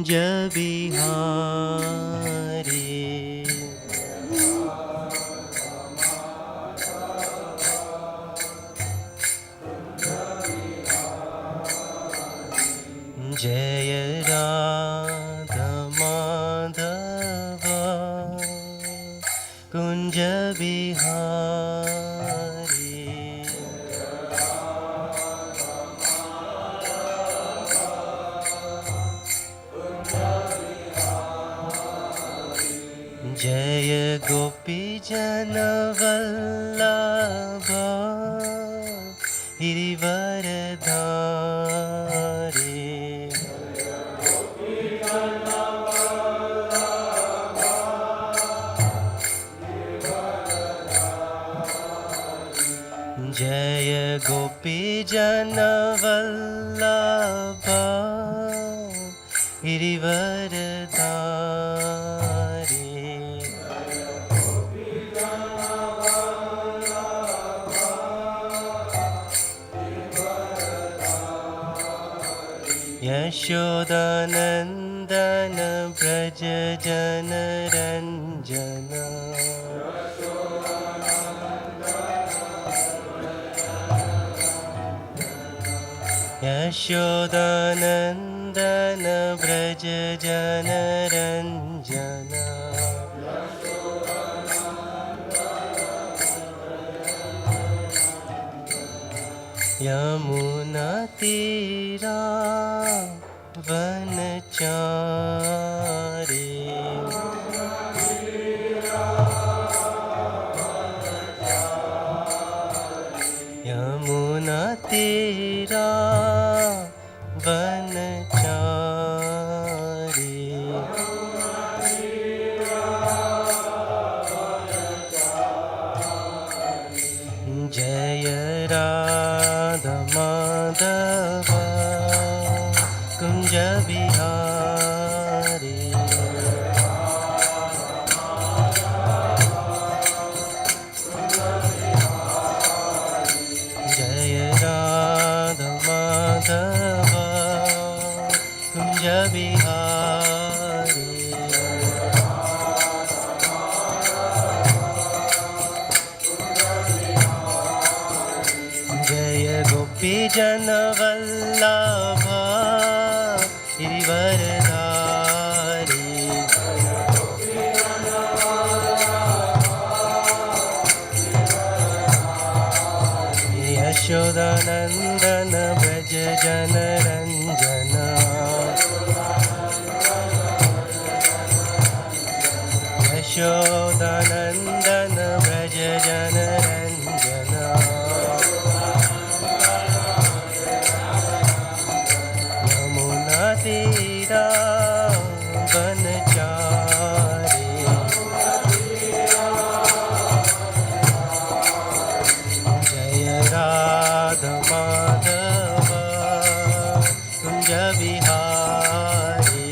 कुंज बिहारी जय राधा माधव कुंज बिहारी जय गोपी जन वल्लभ गिरिवरधारी जय गोपी जन वल्लभ गिरिवरधारी यशोदानन्दन व्रज जनरञ्जन यशोदानन्दन व्रज जनरञ्जन यमुनातीरा वनचारी यमुनातीरा वनचारी जय राधा माधव कुंज बिहारी जय राधा माधव कुंज बिहारी जय गोपी जन वल्लभ गिरिवरधारी यशोदानन्दन व्रज जनरञ्जन यशोदानन्दन व्रज जनरञ्जन तीरा वनचारी जय राधा माधव कुंज बिहारी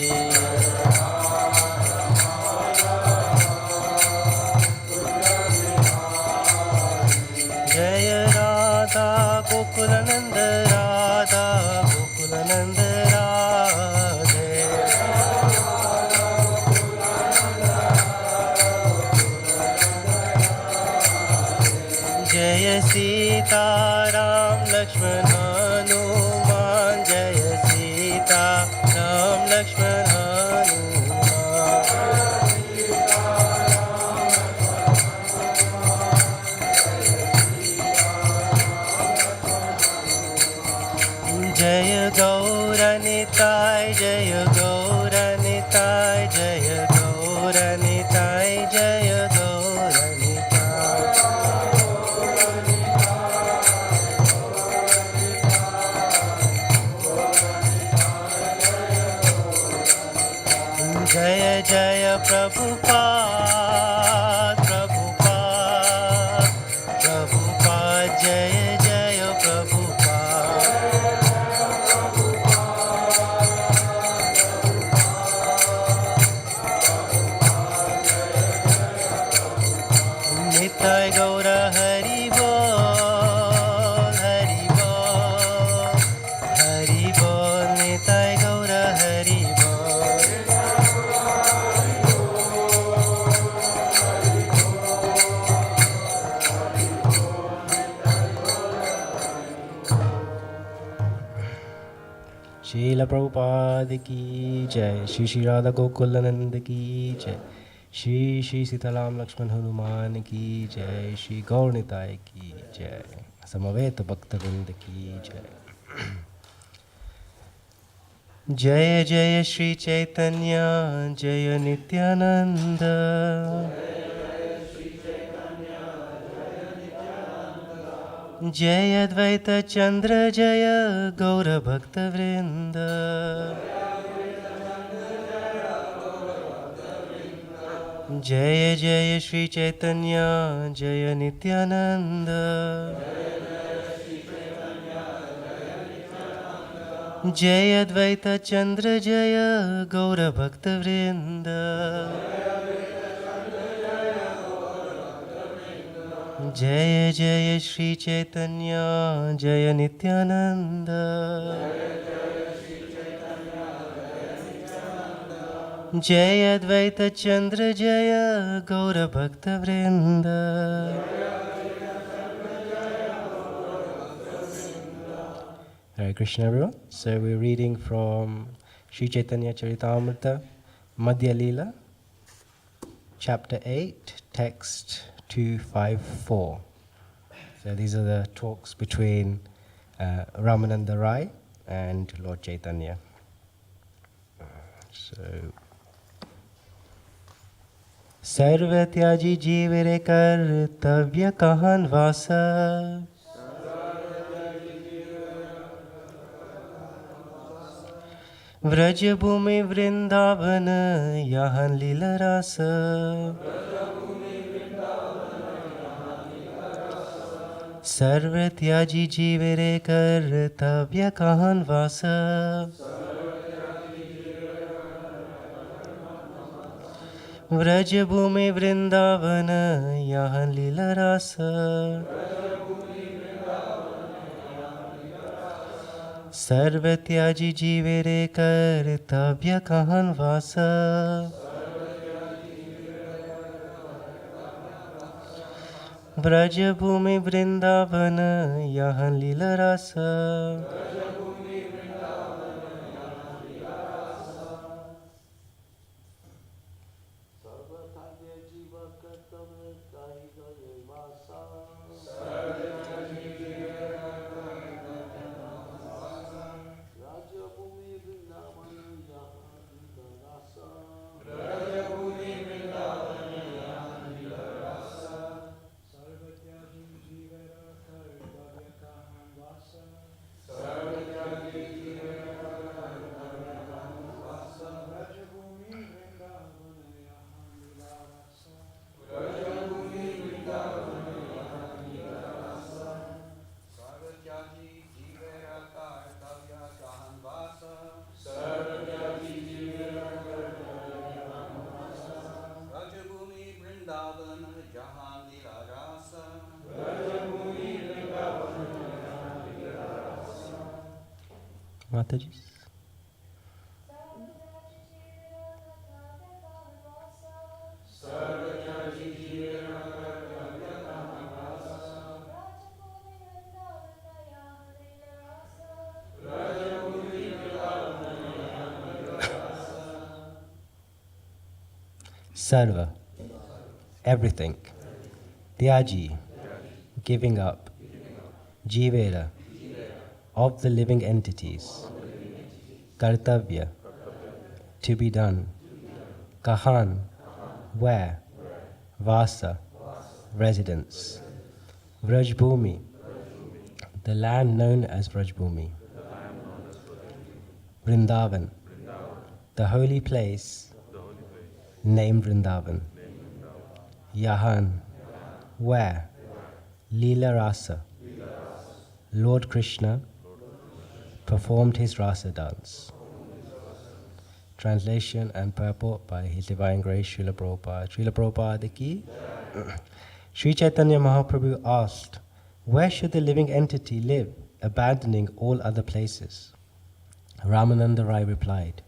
जय राधा गोकुलानंद राधा गोकुलानंद जय सीता राम लक्ष्मण हनुमान जय सीता राम लक्ष्मण हनुमान जय गौरनिताय जय गौरनिताय जय गौरनिताय जय जय जय प्रभुपाद प्रभुपाद प्रभुपाद जय जय प्रभुपाद निताय गौर हरि बोल हरि बोल निताय गौर हरि बोल Srila Prabhupada ki jai, Shri Shri Radha Gokulananda ki jai, Shri Shri Sitaram Lakshman Hanuman ki jai, Shri Gaurnitai ki jai, Samaveta Bhaktivedanta ki jai. Jaya Jaya Shri Chaitanya, Jaya Nityananda, Jaya Advaita Chandra, Jaya Gaura Bhakta Vrinda, Jaya Jaya Shri Chaitanya, Jaya Nityananda, Jaya Advaita Chandra, Jaya Gaura Bhakta Vrinda, Jaya Jaya Shri Chaitanya, Jaya Nityananda, Jaya Advaita Chandra, Jaya Gaura Bhakta Vrinda. Hare Krishna, everyone. So we're reading from Sri Chaitanya Charitamrita, Madhya Leela, chapter 8, text 254. So these are the talks between Ramananda Rai and Lord Chaitanya. So, Sarva tyaji jivere kartavya kahan vasa, Vraj bhumi vrindavan yahan lila rasa, Sarva tyaji jivere kartavya kahan vasa, Vraj bhumi vrindavan yahan lila rasa, Sarva tyaji jivere kartavya kahan vasa, Vraj bhumi vrindavan yahan lila rasa. Mataji. Sarva, everything. Tyaji, giving up. Jivera, of the living entities. Kartavya, to be done. Kahan, where. Vasa, residence. Vrajbhumi, the land known as Vrajbhumi. Vrindavan, the holy place named Vrindavan. Yahan, where. Leela Rasa, Lord Krishna performed his rasa dance. Translation and purport by His Divine Grace Srila Prabhupada. Srila Prabhupada ki. Sri Chaitanya Mahaprabhu asked, where should the living entity live, abandoning all other places? Ramananda Rai replied,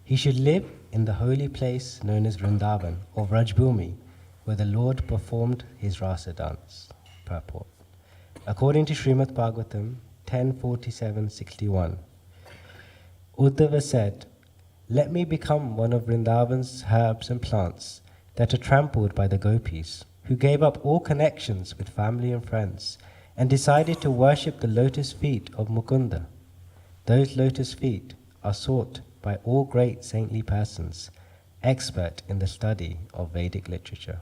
he should live in the holy place known as Vrindavan or Vrajbhumi, where the Lord performed his rasa dance. Purport. According to Srimad Bhagavatam 10.47.61, Uddhava said, "Let me become one of Vrindavan's herbs and plants that are trampled by the gopis, who gave up all connections with family and friends and decided to worship the lotus feet of Mukunda. Those lotus feet are sought by all great saintly persons, expert in the study of Vedic literature."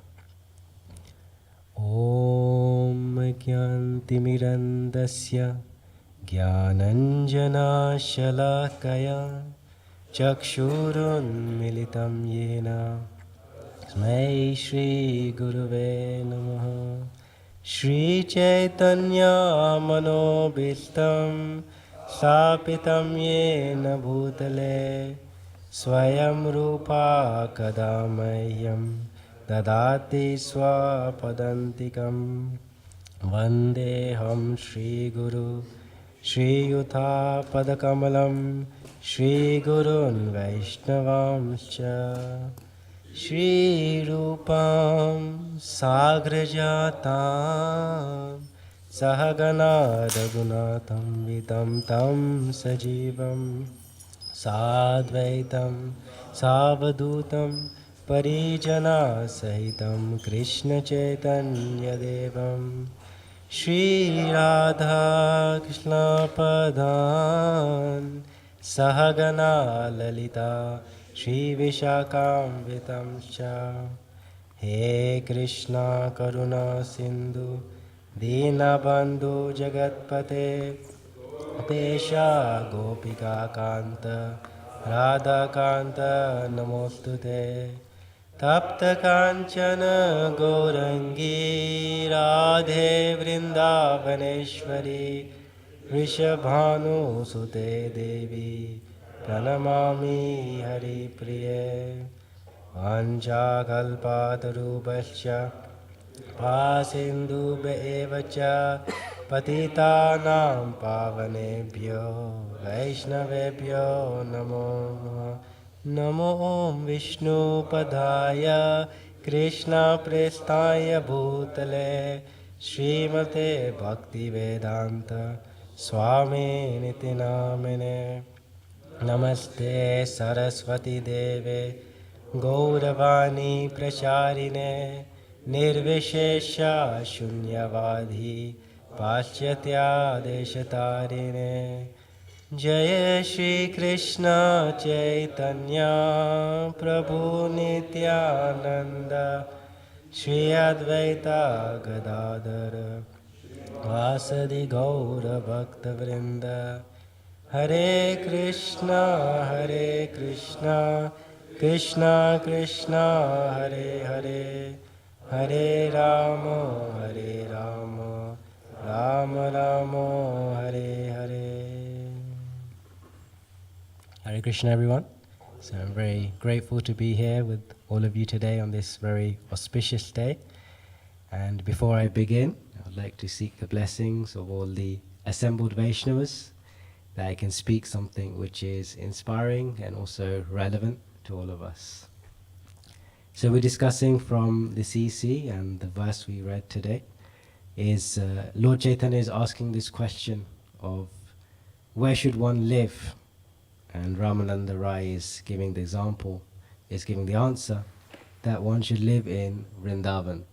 Om Gyantimirandasya Gyananjana Shalakaya Chakshurunmilitam Yena Tasmai Shri Guruve Namaha. Shri Chaitanya Manobhishtam Sapitam Yena Bhutale Swayam Rupa Kadamahyam Dadati Swapadantikam Vandeham Shri Guru Shri Yutha Padakamalam Shri Gurun Vaishnavamscha Shri Rupam Sagrajatam Sahagana Raghunatham Vidam Tam Sajivam Sadvaitam Savadutam Parijana Sahitam Krishna Chaitanya Devam Shri Radha Krishna Padan Sahagana Lalita Shri Vishakam Vitamscha. He Krishna Karuna Sindhu Dinabandhu Jagatpate Pesha Gopika Kanta Radha Kanta Namostute Tapta Kanchana Gaurangi Radhe Vrindavaneshwari Rishabhanu Sute Devi Pranamami Hari Priye Vancha Kalpatarubhasya Pasindhu Bevacha Patitanam Pavanebhyo Vaishnavebhyo Namo Namo Om Vishnu Padaya Krishna Prestaya Bhutale Srimate Bhaktivedanta Swami Niti Namine Namaste Saraswati Deve Gauravani Pracharine Nirvishesha Shunyavadhi Paschatya Deshatarine Jaya Shri Krishna Chaitanya Prabhu Nityananda Shri Advaita Gadadhara Vasadi Gaura Bhakta Vrinda Hare Krishna Krishna Krishna Hare Hare Hare Rama Rama Rama Hare Hare. Hare Krishna, everyone. So I'm very grateful to be here with all of you today on this very auspicious day. And before I begin, I would like to seek the blessings of all the assembled Vaishnavas, that I can speak something which is inspiring and also relevant to all of us. So we're discussing from the CC, and the verse we read today is Lord Chaitanya is asking this question of where should one live? And Ramananda Rai is giving the example, is giving the answer that one should live in Vrindavan.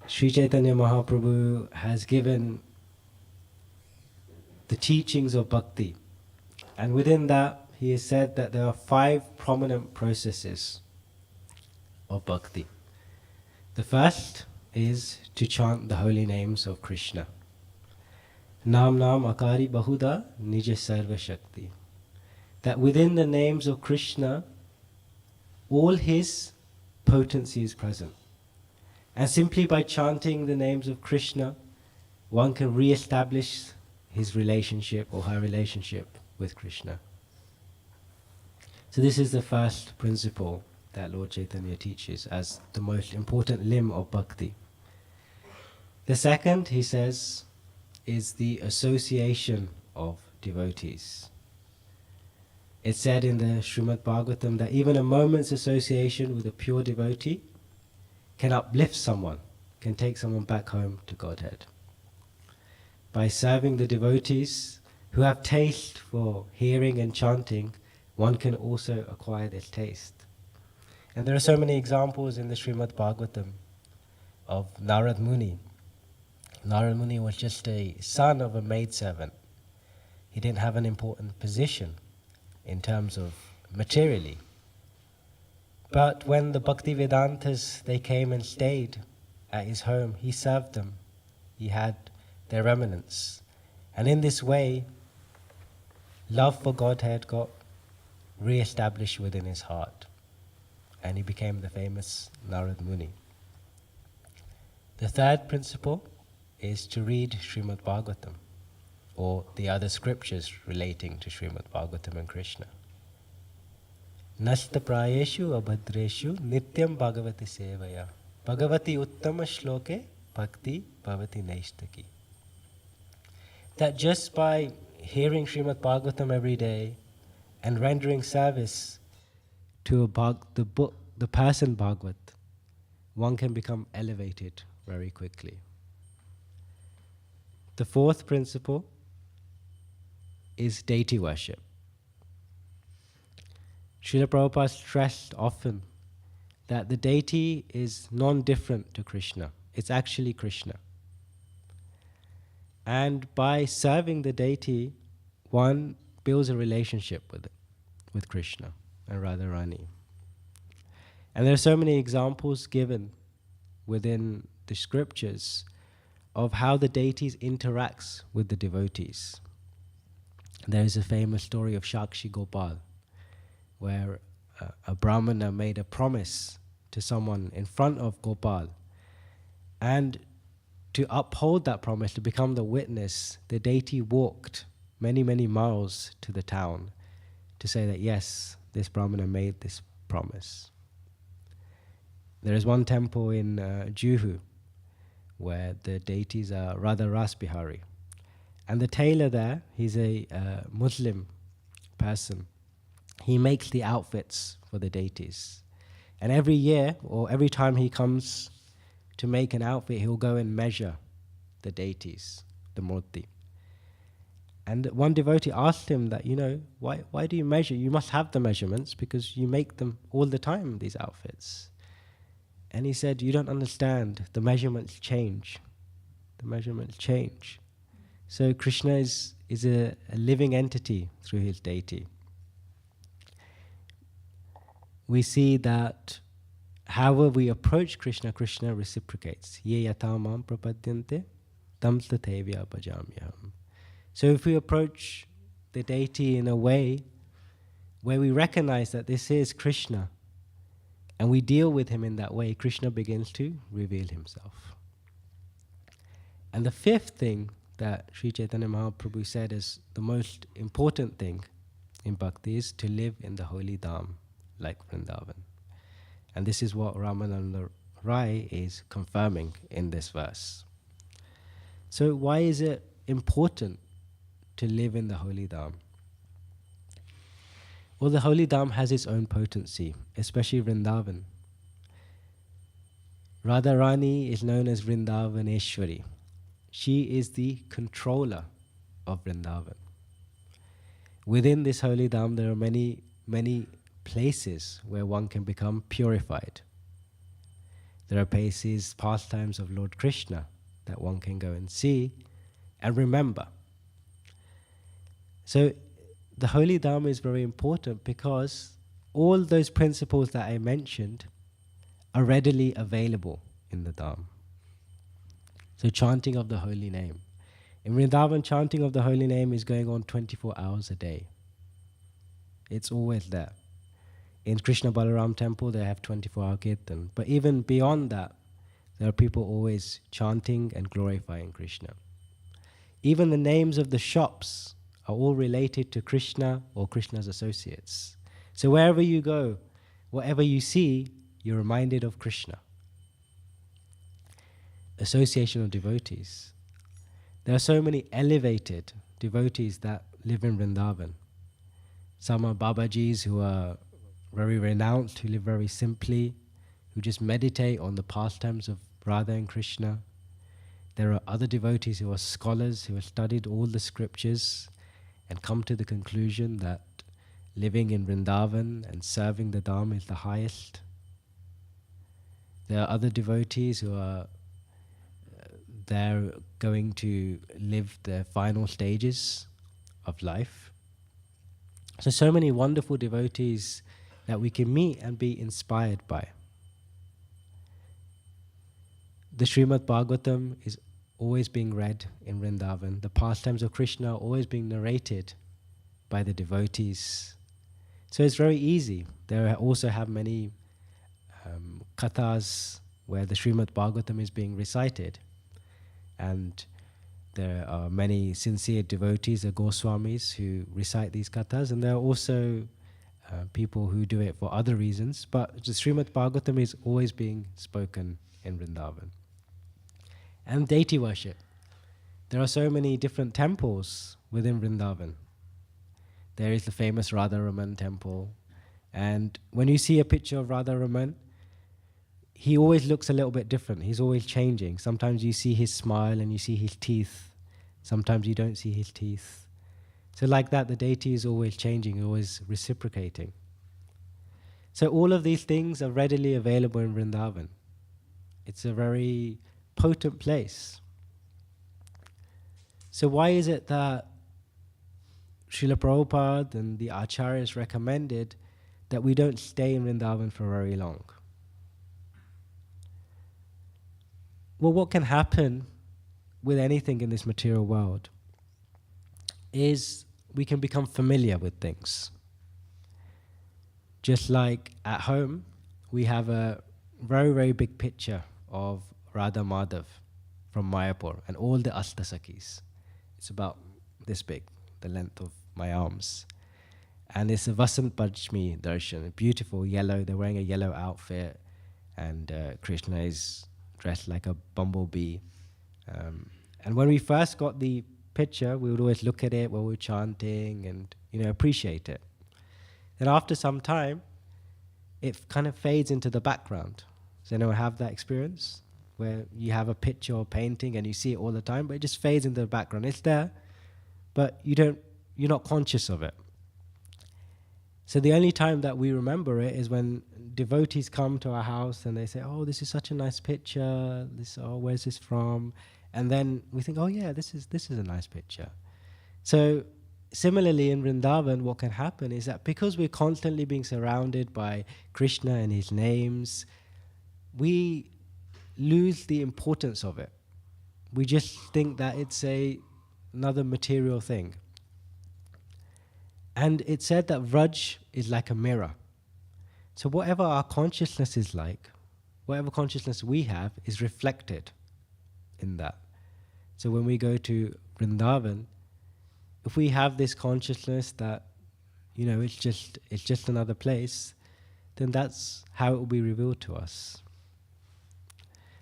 Sri Chaitanya Mahaprabhu has given the teachings of bhakti, and within that he has said that there are 5 prominent processes of bhakti. The first is to chant the holy names of Krishna. Nam Nam Akari Bahuda Nija Sarva Shakti. That within the names of Krishna, all his potency is present. And simply by chanting the names of Krishna, one can re-establish his relationship or her relationship with Krishna. So this is the first principle that Lord Chaitanya teaches as the most important limb of bhakti. The second, he says, is the association of devotees. It's said in the Srimad Bhagavatam that even a moment's association with a pure devotee can uplift someone, can take someone back home to Godhead. By serving the devotees who have taste for hearing and chanting, one can also acquire this taste. And there are so many examples in the Srimad Bhagavatam of Narad Muni. Narad Muni was just a son of a maidservant. He didn't have an important position in terms of materially. But when the Bhaktivedantas, they came and stayed at his home, he served them. He had their remnants. And in this way, love for Godhead got re-established within his heart. And he became the famous Narad Muni. The third principle is to read Srimad Bhagavatam, or the other scriptures relating to Srimad Bhagavatam and Krishna. Nasta prayeshu abhadreshu nityam bhagavati sevaya bhagavati uttama shloke bhakti bhavati naishtaki. That just by hearing Srimad Bhagavatam every day and rendering service to the person Bhagavat, one can become elevated very quickly. The fourth principle is deity worship. Srila Prabhupada stressed often that the deity is non-different to Krishna. It's actually Krishna. And by serving the deity, one builds a relationship with Krishna and Radharani. And there are so many examples given within the scriptures of how the deities interacts with the devotees. There is a famous story of Shakshi Gopal, where a brahmana made a promise to someone in front of Gopal, and to uphold that promise, to become the witness, the deity walked many, many miles to the town to say that yes, this brahmana made this promise. There is one temple in Juhu where the deities are Radha Ras Bihari. And the tailor there, he's a Muslim person. He makes the outfits for the deities. And every year, or every time he comes to make an outfit, he'll go and measure the deities, the murti. And one devotee asked him that, why do you measure? You must have the measurements because you make them all the time, these outfits. And he said, you don't understand, the measurements change. The measurements change. So Krishna is a living entity through his deity. We see that however we approach Krishna, Krishna reciprocates. Ye yatha mam prapadyante tam tatevya bhajamyaham. So if we approach the deity in a way where we recognize that this is Krishna, and we deal with him in that way, Krishna begins to reveal himself. And the fifth thing that Sri Chaitanya Mahaprabhu said is the most important thing in bhakti is to live in the holy dham, like Vrindavan. And this is what Ramananda Rai is confirming in this verse. So why is it important to live in the holy dham? Well, the holy dham has its own potency, especially Vrindavan. Radharani is known as Vrindavaneshwari. She is the controller of Vrindavan. Within this holy dham, there are many, many places where one can become purified. There are places, pastimes of Lord Krishna that one can go and see and remember. So the holy dham is very important because all those principles that I mentioned are readily available in the dham. So chanting of the holy name. In Vrindavan, chanting of the holy name is going on 24 hours a day. It's always there. In Krishna Balaram temple, they have 24-hour kirtan. But even beyond that, there are people always chanting and glorifying Krishna. Even the names of the shops are all related to Krishna or Krishna's associates. So wherever you go, whatever you see, you're reminded of Krishna. Association of devotees. There are so many elevated devotees that live in Vrindavan. Some are Babajis who are very renounced, who live very simply, who just meditate on the pastimes of Radha and Krishna. There are other devotees who are scholars, who have studied all the scriptures, and come to the conclusion that living in Vrindavan and serving the Dham is the highest. There are other devotees who are they're going to live their final stages of life. So many wonderful devotees that we can meet and be inspired by. The Srimad Bhagavatam is always being read in Vrindavan. The pastimes of Krishna are always being narrated by the devotees. So it's very easy. There also have many kathas where the Srimad Bhagavatam is being recited. And there are many sincere devotees, the Goswamis, who recite these kathas. And there are also people who do it for other reasons. But the Srimad Bhagavatam is always being spoken in Vrindavan. And deity worship. There are so many different temples within Vrindavan. There is the famous Radharaman temple. And when you see a picture of Radharaman, he always looks a little bit different. He's always changing. Sometimes you see his smile and you see his teeth. Sometimes you don't see his teeth. So like that, the deity is always changing, always reciprocating. So all of these things are readily available in Vrindavan. It's a very potent place. So why is it that Srila Prabhupada and the Acharyas recommended that we don't stay in Vrindavan for very long? Well, what can happen with anything in this material world is we can become familiar with things. Just like at home, we have a very, very big picture of Radha Madhav from Mayapur and all the Astasakis. It's about this big, the length of my arms. And it's a Vasant Panchami darshan, beautiful yellow. They're wearing a yellow outfit, and Krishna is dressed like a bumblebee. And when we first got the picture, we would always look at it while we were chanting and appreciate it. Then after some time, it kind of fades into the background. Does anyone have that experience? Where you have a picture or painting and you see it all the time, but it just fades into the background. It's there, but you're not conscious of it. So the only time that we remember it is when devotees come to our house and they say, "Oh, this is such a nice picture. Where's this from?" And then we think, "Oh yeah, this is a nice picture." So similarly in Vrindavan, what can happen is that because we're constantly being surrounded by Krishna and his names, we lose the importance of it. We just think that it's another material thing. And it's said that Vraj is like a mirror. So whatever our consciousness is like, whatever consciousness we have is reflected in that. So when we go to Vrindavan, if we have this consciousness that, it's just another place, then that's how it will be revealed to us.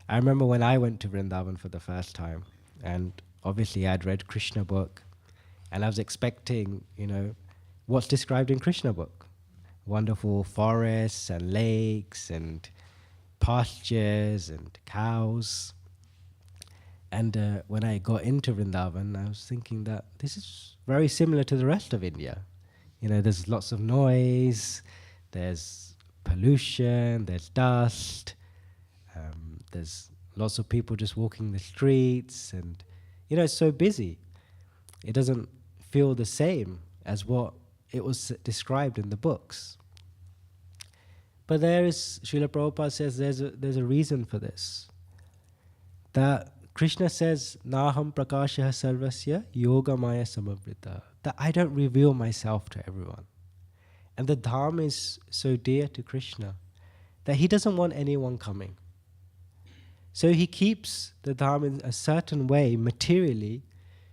I remember when I went to Vrindavan for the first time, and obviously I'd read Krishna book, and I was expecting, what's described in Krishna book. Wonderful forests and lakes and pastures and cows. And when I got into Vrindavan, I was thinking that this is very similar to the rest of India. There's lots of noise, there's pollution, there's dust, there's lots of people just walking the streets, and it's so busy. It doesn't feel the same as what it was described in the books. But Srila Prabhupada says there's a reason for this. That Krishna says, Naham prakashah sarvasya yoga maya samavrita. That I don't reveal myself to everyone. And the Dham is so dear to Krishna that he doesn't want anyone coming. So he keeps the Dham in a certain way materially,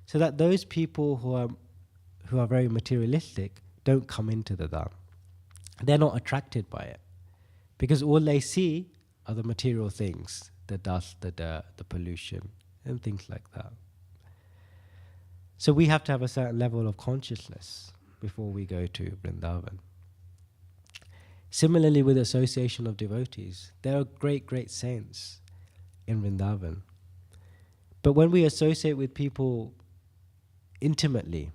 so that those people who are very materialistic don't come into the Dham. They're not attracted by it, because all they see are the material things, the dust, the dirt, the pollution, and things like that. So we have to have a certain level of consciousness before we go to Vrindavan. Similarly with association of devotees, there are great, great saints in Vrindavan. But when we associate with people intimately,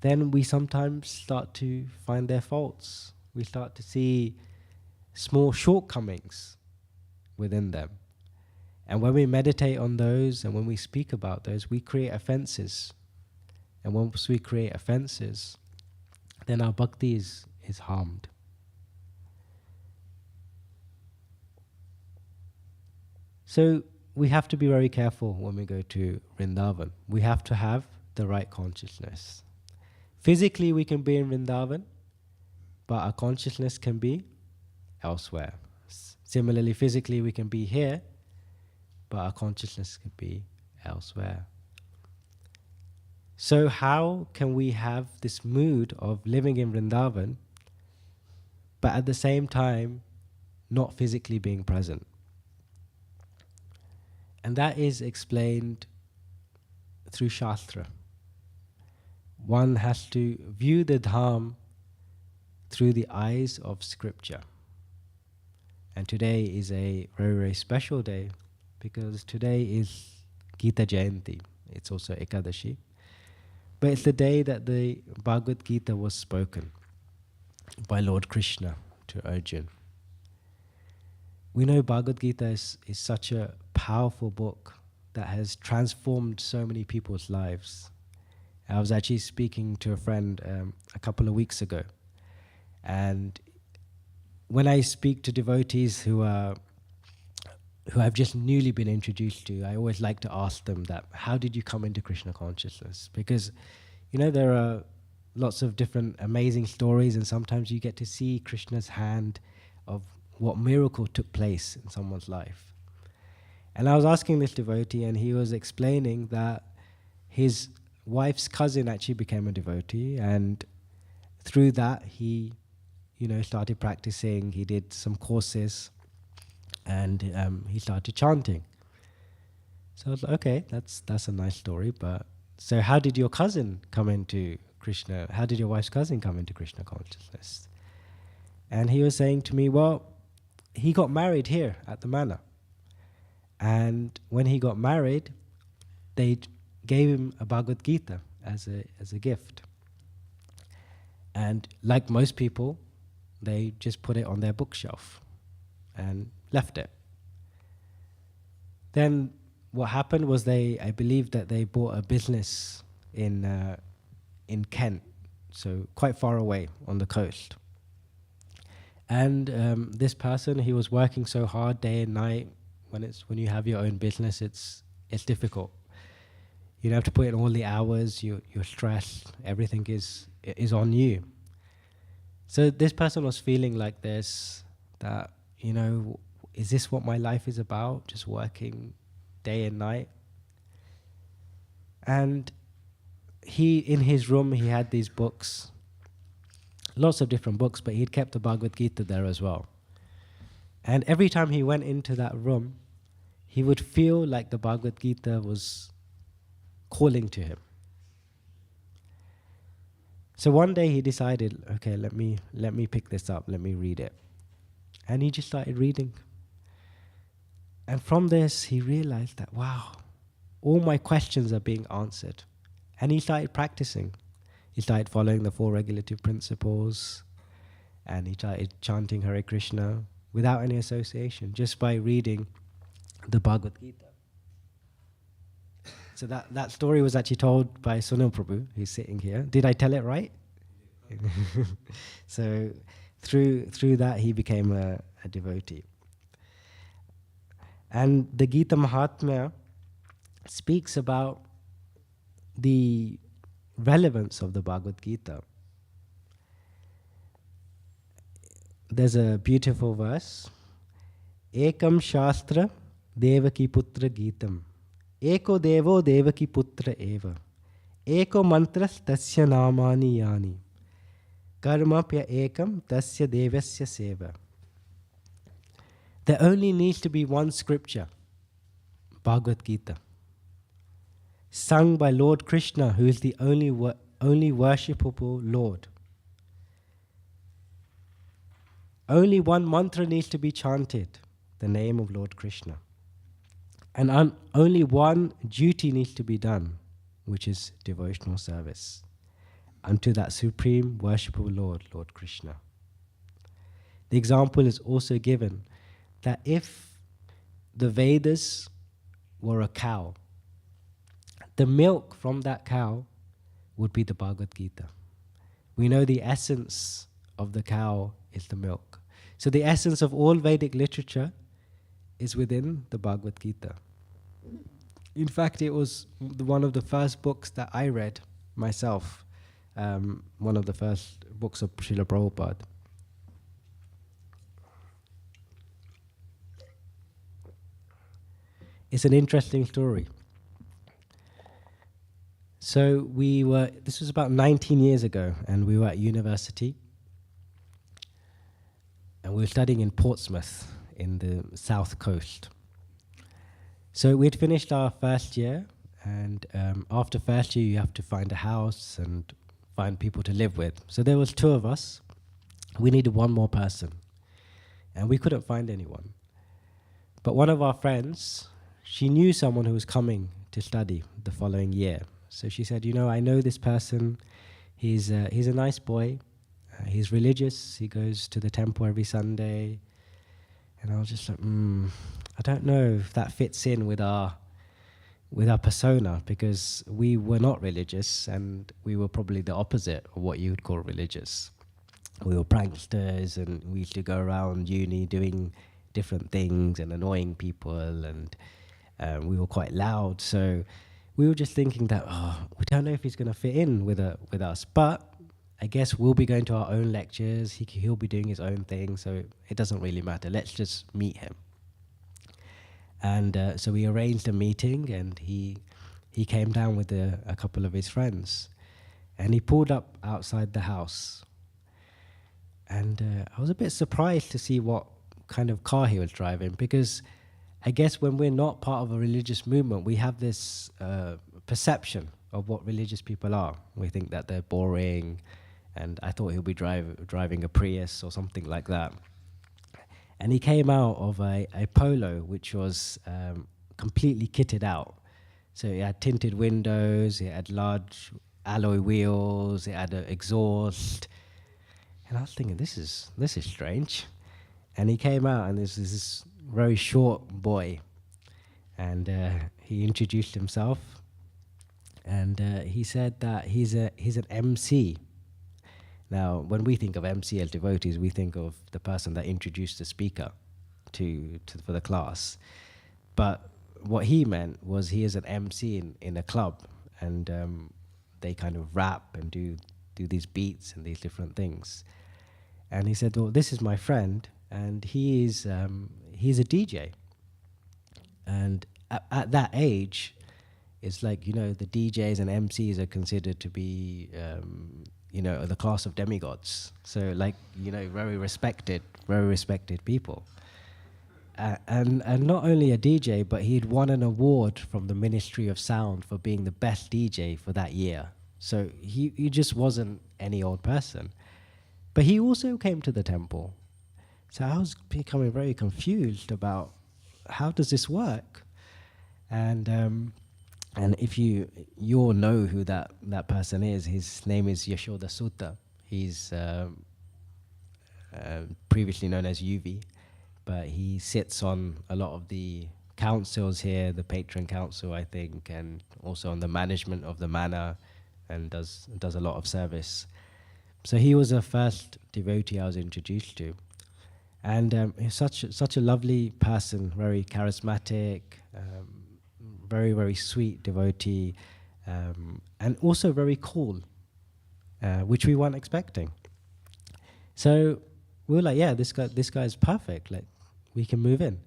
then we sometimes start to find their faults. We start to see small shortcomings within them. And when we meditate on those and when we speak about those, we create offenses. And once we create offenses, then our bhakti is harmed. So we have to be very careful when we go to Vrindavan. We have to have the right consciousness. Physically we can be in Vrindavan, but our consciousness can be elsewhere. Similarly, physically we can be here, but our consciousness can be elsewhere. So how can we have this mood of living in Vrindavan, but at the same time not physically being present? And that is explained through Shastra. One has to view the Dham through the eyes of scripture. And today is a very, very special day because today is Gita Jayanti. It's also Ekadashi. But it's the day that the Bhagavad Gita was spoken by Lord Krishna to Arjuna. We know Bhagavad Gita is such a powerful book that has transformed so many people's lives. I was actually speaking to a friend a couple of weeks ago, and when I speak to devotees who I've just newly been introduced to, I always like to ask them that, how did you come into Krishna consciousness? Because, you know, there are lots of different amazing stories, and sometimes you get to see Krishna's hand of what miracle took place in someone's life. And I was asking this devotee, and he was explaining that his wife's cousin actually became a devotee, and through that he, you know, started practicing. He did some courses, and he started chanting. So I was like, okay, that's a nice story, but so how did your cousin come into Krishna? How did your wife's cousin come into Krishna consciousness? And he was saying to me, well, he got married here at the manor. And when he got married, they gave him a Bhagavad Gita as a gift. And like most people, they just put it on their bookshelf and left it. Then what happened was I believe that they bought a business in Kent, so quite far away on the coast. And this person, he was working so hard day and night. When you have your own business, it's difficult. You have to put in all the hours. You're stressed. Everything is on you. So this person was feeling like this, that, you know, is this what my life is about? Just working day and night? And in his room, he had these books, lots of different books, but he'd kept the Bhagavad Gita there as well. And every time he went into that room, he would feel like the Bhagavad Gita was calling to him. So one day he decided, okay, let me pick this up, let me read it. And he just started reading. And from this, he realized that, wow, all my questions are being answered. And he started practicing. He started following the 4 regulative principles, and he started chanting Hare Krishna without any association, just by reading the Bhagavad Gita. So that story was actually told by Sunil Prabhu, who's sitting here. Did I tell it right? So through that, he became a devotee. And the Gita Mahatmya speaks about the relevance of the Bhagavad Gita. There's a beautiful verse. Ekam Shastra Devaki Putra Gitam. Eko Devo Devaki Putra Eva. Eko Mantras Tasya Namani Yani. Karmapya Ekam Tasya Devasya Seva. There only needs to be one scripture, Bhagavad Gita, sung by Lord Krishna, who is the only worshipable Lord. Only one mantra needs to be chanted, the name of Lord Krishna. And only one duty needs to be done, which is devotional service. unto that supreme worshipable Lord, Lord Krishna. The example is also given that if the Vedas were a cow, the milk from that cow would be the Bhagavad Gita. We know the essence of the cow is the milk. So the essence of all Vedic literature is within the Bhagavad Gita. In fact, it was one of the first books that I read myself, one of the first books of Srila Prabhupada. It's an interesting story. So this was about 19 years ago, and we were at university, and we were studying in Portsmouth in the south coast. So we'd finished our first year, and after first year you have to find a house and find people to live with. So there was 2 of us. We needed one more person, and we couldn't find anyone. But one of our friends, she knew someone who was coming to study the following year. So she said, I know this person. He's a nice boy. He's religious. He goes to the temple every Sunday. And I was just like, I don't know if that fits in with our persona, because we were not religious, and we were probably the opposite of what you would call religious. We were pranksters, and we used to go around uni doing different things and annoying people, and we were quite loud. So we were just thinking that, we don't know if he's going to fit in with us, but I guess we'll be going to our own lectures. He'll be doing his own thing, so it doesn't really matter. Let's just meet him. And so we arranged a meeting, and he came down with a couple of his friends, and he pulled up outside the house. And I was a bit surprised to see what kind of car he was driving, because I guess when we're not part of a religious movement, we have this perception of what religious people are. We think that they're boring, and I thought he'll be driving a Prius or something like that. And he came out of a Polo, which was completely kitted out. So it had tinted windows, it had large alloy wheels, it had an exhaust. And I was thinking, this is strange. And he came out, and there's this very short boy, and he introduced himself, and he said that he's an MC. Now, when we think of MC as devotees, we think of the person that introduced the speaker for the class. But what he meant was he is an MC in a club, and they kind of rap and do these beats and these different things. And he said, well, this is my friend, and he's a DJ. And at that age, it's like, the DJs and MCs are considered to be, the class of demigods. So very respected people. And not only a DJ, but he'd won an award from the Ministry of Sound for being the best DJ for that year. So he just wasn't any old person. But he also came to the temple. So I was becoming very confused about how does this work? And if you all know who that person is, his name is Yashoda Sutta. He's previously known as Yuvi, but he sits on a lot of the councils here, the patron council, I think, and also on the management of the manor, and does a lot of service. So he was the first devotee I was introduced to. And he's such a lovely person, very charismatic, very, very sweet devotee, and also very cool, which we weren't expecting. So we were like, yeah, this guy's perfect. Like, we can move in.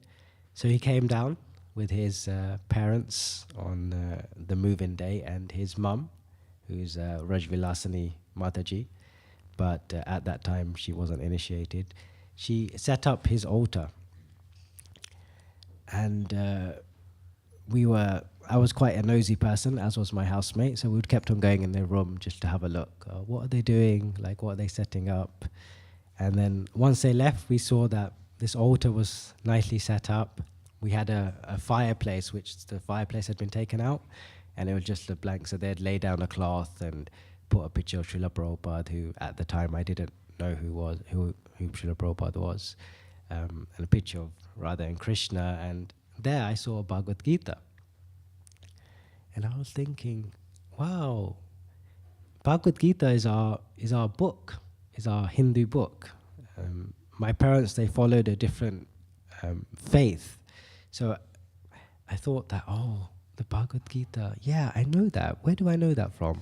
So he came down with his parents on the move-in day, and his mum, who's Rajvilasani Mataji, but at that time she wasn't initiated. She set up his altar, and I was quite a nosy person, as was my housemate, so we kept on going in their room just to have a look. What are they doing? Like, what are they setting up? And then once they left, we saw that this altar was nicely set up. We had a fireplace, which the fireplace had been taken out, and it was just a blank, so they'd lay down a cloth and put a picture of Srila Prabhupada, who at the time I didn't know who Srila Prabhupada was, and a picture of Radha and Krishna, and there I saw Bhagavad Gita. And I was thinking, wow, Bhagavad Gita is our book, is our Hindu book. My parents, they followed a different faith. So I thought that, oh, the Bhagavad Gita, yeah, I know that. Where do I know that from?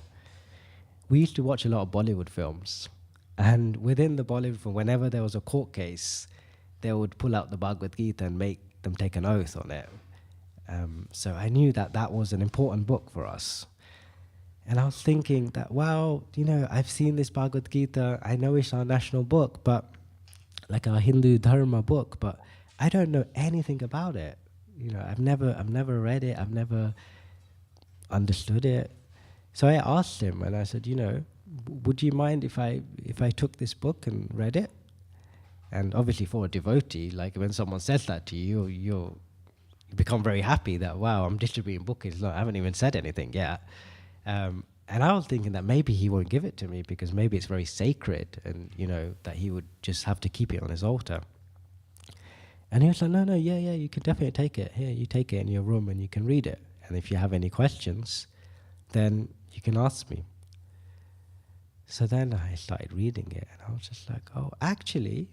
We used to watch a lot of Bollywood films. And within the Bollywood film, whenever there was a court case, they would pull out the Bhagavad Gita and make them take an oath on it. So I knew that that was an important book for us. And I was thinking that, wow, you know, I've seen this Bhagavad Gita. I know it's our national book, but like our Hindu Dharma book, but I don't know anything about it. You know, I've never read it. I've never understood it. So I asked him, and I said, you know, would you mind if I took this book and read it? And obviously, for a devotee, like when someone says that to you, you become very happy that, wow, I'm distributing books. I haven't even said anything yet. And I was thinking that maybe he won't give it to me because maybe it's very sacred, and you know that he would just have to keep it on his altar. And he was like, no, yeah, you can definitely take it. Here, you take it in your room and you can read it. And if you have any questions, then you can ask me. So then I started reading it, and I was just like, oh, actually,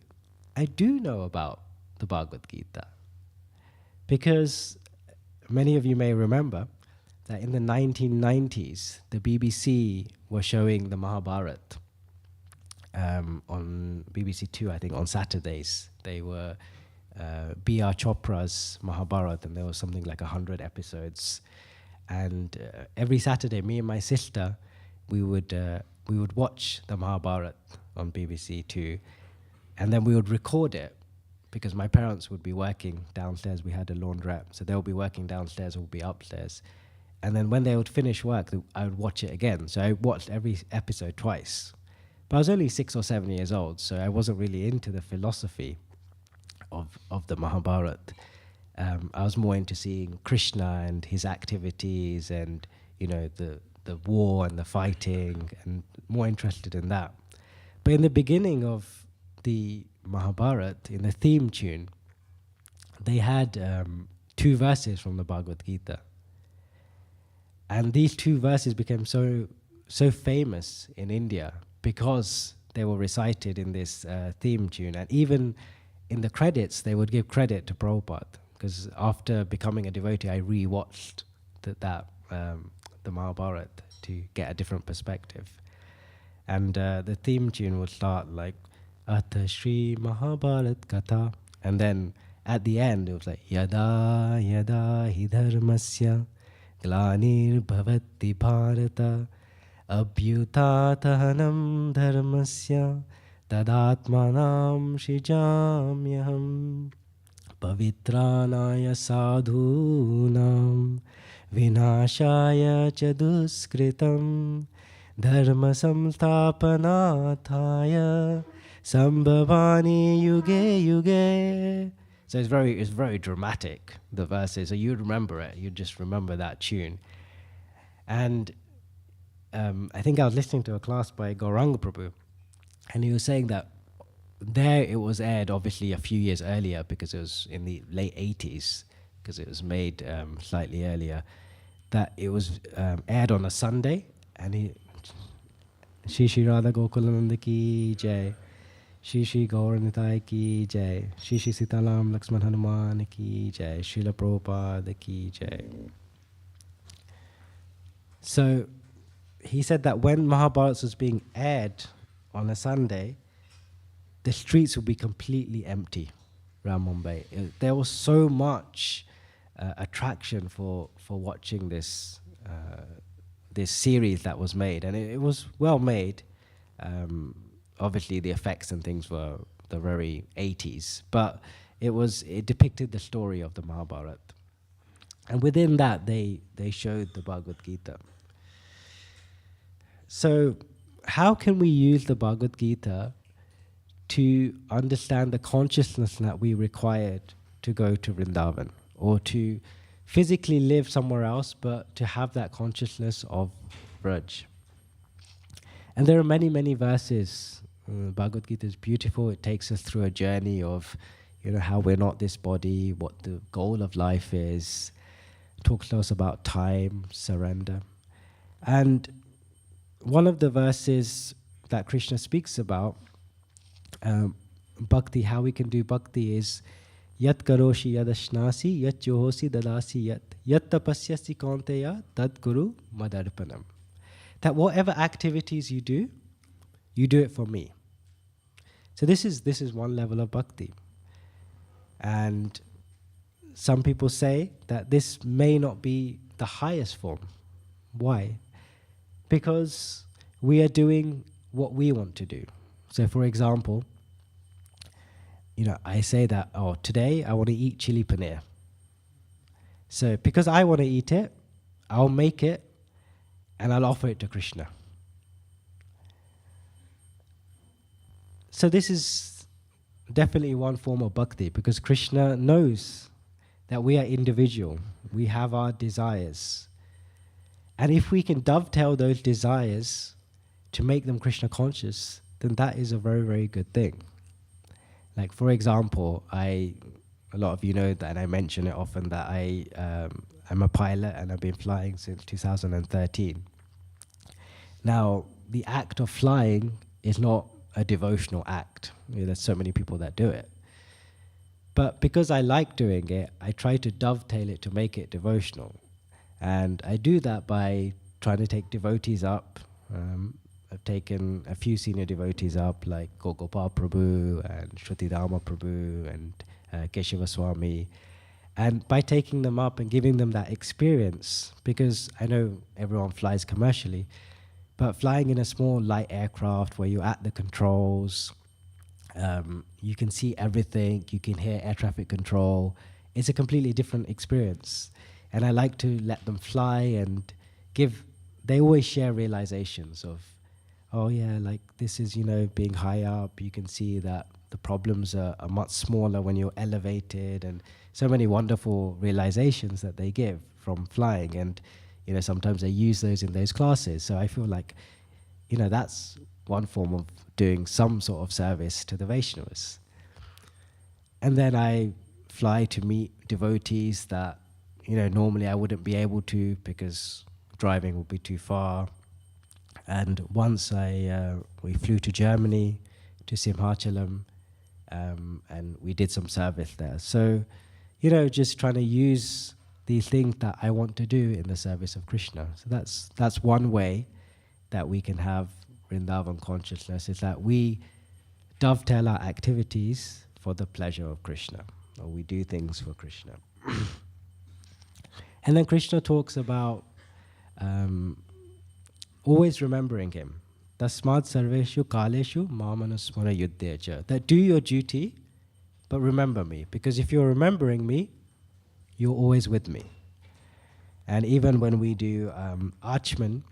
I do know about the Bhagavad Gita. Because many of you may remember that in the 1990s, the BBC were showing the Mahabharata on BBC Two, I think, on Saturdays. They were B.R. Chopra's Mahabharata, and there was something like 100 episodes. And every Saturday, me and my sister, we would watch the Mahabharata on BBC Two, and then we would record it, because my parents would be working downstairs. We had a laundrette, so they would be working downstairs, or would be upstairs. And then when they would finish work, I would watch it again. So I watched every episode twice. But I was only 6 or 7 years old, so I wasn't really into the philosophy of the Mahabharata. I was more into seeing Krishna and his activities, and you know the war and the fighting, and more interested in that. But in the beginning of the Mahabharata, in the theme tune, they had 2 verses from the Bhagavad Gita. And these 2 verses became so famous in India because they were recited in this theme tune. And even in the credits, they would give credit to Prabhupada, because after becoming a devotee, I re-watched the Mahabharata to get a different perspective. And the theme tune would start like, Atha Shri Mahabharat Katha. And then at the end, it was like, Yada Yada Hi Dharmasya Glanir Bhavati Bharata Abhyutatahanam Dharmasya Tadatmanam Shijamyaham Pavitranaya Sadhunam Vinashaya Chaduskritam Dharma Samstapanathaya Sambhavani Yuge Yuge. So it's very dramatic, the verses. So you'd remember it. You'd just remember that tune. And I think I was listening to a class by Gauranga Prabhu, and he was saying that there it was aired obviously a few years earlier, because it was in the late 80s, because it was made slightly earlier, that it was aired on a Sunday. And Shri Shri Radha Gokulananda ki jai, Shri Shri Gauranitai ki jai, Shri Shri Sitaram Lakshman Hanuman ki jai, Srila Prabhupada ki jai. So he said that when Mahabharata was being aired on a Sunday, the streets would be completely empty around Mumbai. There was so much attraction for watching this series that was made, and it was well made. Obviously, the effects and things were the very 80s, but it depicted the story of the Mahabharata, and within that they showed the Bhagavad Gita. So, how can we use the Bhagavad Gita to understand the consciousness that we required to go to Vrindavan, or to physically live somewhere else, but to have that consciousness of Vraj? And there are many, many verses. Bhagavad Gita is beautiful. It takes us through a journey of, how we're not this body, what the goal of life is. Talks to us about time, surrender. And one of the verses that Krishna speaks about, bhakti, how we can do bhakti is Yat karoshi yadashnasi, yat johosi dadasi yat tapasyasi kaunteya, tad guru madarpanam. That whatever activities you do it for me. So this is one level of bhakti. And some people say that this may not be the highest form. Why? Because we are doing what we want to do. So for example, I say that, today I want to eat chili paneer. So because I want to eat it, I'll make it and I'll offer it to Krishna. So this is definitely one form of bhakti, because Krishna knows that we are individual. We have our desires. And if we can dovetail those desires to make them Krishna conscious, then that is a very, very good thing. Like, for example, a lot of you know that, and I mention it often, that I'm a pilot and I've been flying since 2013. Now, the act of flying is not a devotional act. There's so many people that do it. But because I like doing it, I try to dovetail it to make it devotional. And I do that by trying to take devotees up. I've taken a few senior devotees up, like Gopal Prabhu and Shrutidama Prabhu and Keshava Swami. And by taking them up and giving them that experience, because I know everyone flies commercially, but flying in a small light aircraft where you're at the controls, you can see everything, you can hear air traffic control, it's a completely different experience. And I like to let them fly and they always share realizations of, like this is, being high up, you can see that the problems are much smaller when you're elevated, and so many wonderful realizations that they give from flying. And, sometimes they use those in those classes. So I feel like, that's one form of doing some sort of service to the Vaishnavas. And then I fly to meet devotees that, normally I wouldn't be able to because driving would be too far. And once we flew to Germany, to Simhachalam, and we did some service there. So, just trying to use the things that I want to do in the service of Krishna. So that's one way that we can have Vrindavan consciousness, is that we dovetail our activities for the pleasure of Krishna, or we do things for Krishna. And then Krishna talks about always remembering him. Tasmad sarveshu kaleshu mamanusmara yuddhecha. That do your duty, but remember me. Because if you're remembering me, you're always with me. And even when we do Achman,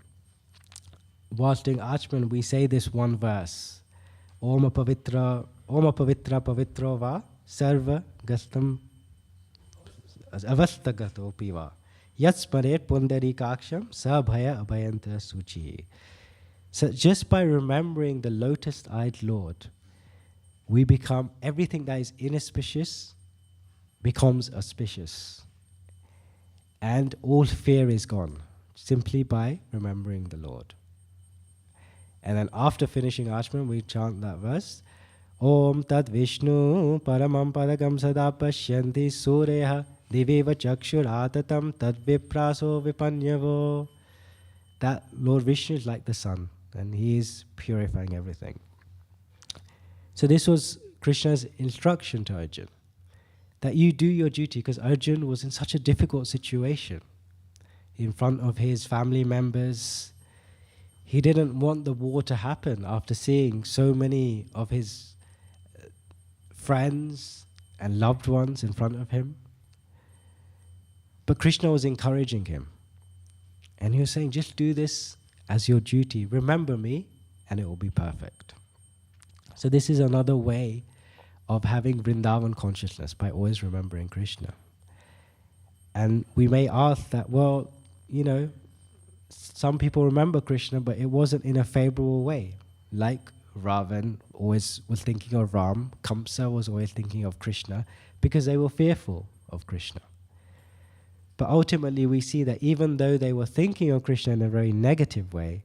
whilst doing Achman, we say this one verse. Oma pavitra pavitro va sarva gastam avastagato piva. Yatsparet pundari kaksham sabhaya abhayanta suchi. So just by remembering the lotus-eyed Lord, we become, everything that is inauspicious becomes auspicious. And all fear is gone, simply by remembering the Lord. And then after finishing Achman, we chant that verse. Om Tad Vishnu Paramam Padagam Sada Pashyanti Sureha Diveva Chakshuratatam Tad Vipraso Vipanyavo. That Lord Vishnu is like the sun, and he is purifying everything. So this was Krishna's instruction to Arjuna, that you do your duty, because Arjuna was in such a difficult situation in front of his family members. He didn't want the war to happen after seeing so many of his friends and loved ones in front of him. But Krishna was encouraging him. And he was saying, just do this as your duty. Remember me, and it will be perfect. So this is another way of having Vrindavan consciousness, by always remembering Krishna. And we may ask that, some people remember Krishna, but it wasn't in a favorable way. Like Ravan always was thinking of Ram, Kamsa was always thinking of Krishna, because they were fearful of Krishna. But ultimately we see that even though they were thinking of Krishna in a very negative way,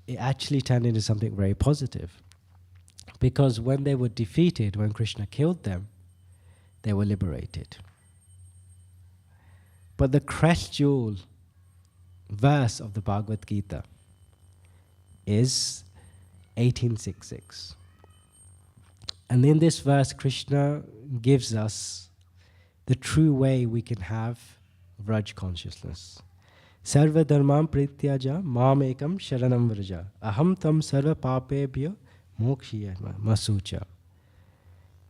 it actually turned into something very positive. Because when they were defeated, when Krishna killed them, they were liberated. But the crest jewel verse of the Bhagavad Gita is 18:6:6. And in this verse, Krishna gives us the true way we can have Vraj consciousness. Sarva dharmam prityaja mam ekam sharanam vraja aham tam sarva papebhyo mokshiyama masucha.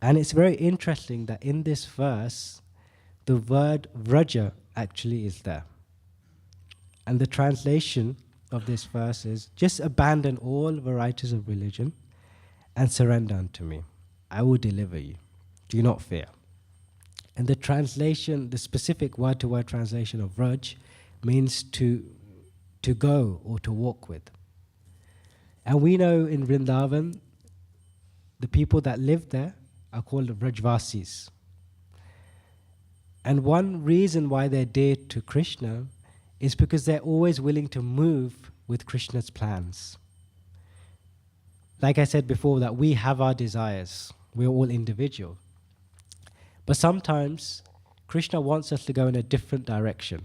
And it's very interesting that in this verse, the word vraja actually is there. And the translation of this verse is, just abandon all varieties of religion and surrender unto me. I will deliver you. Do not fear. And the translation, the specific word-to-word translation of Vraj means to go or to walk with. And we know in Vrindavan, the people that live there are called Vrajvasis. And one reason why they're dear to Krishna is because they're always willing to move with Krishna's plans. Like I said before, that we have our desires. We're all individual. But sometimes Krishna wants us to go in a different direction.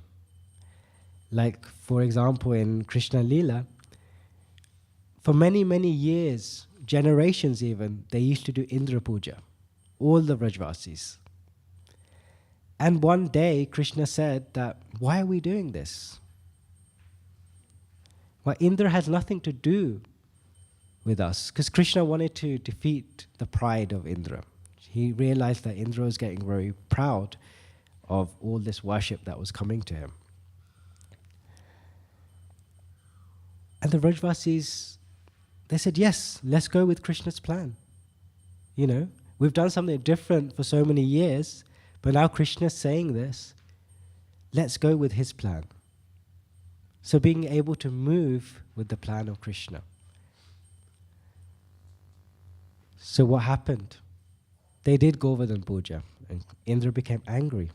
Like, for example, in Krishna Leela, for many, many years, generations even, they used to do Indra Puja, all the Vrajvasis. And one day, Krishna said that, why are we doing this? Well, Indra has nothing to do with us, because Krishna wanted to defeat the pride of Indra. He realized that Indra was getting very proud of all this worship that was coming to him. And the Vrajvasis, they said, yes, let's go with Krishna's plan. You know, we've done something different for so many years, but now Krishna's saying this, let's go with his plan. So being able to move with the plan of Krishna. So what happened? They did Govardhan Puja, and Indra became angry.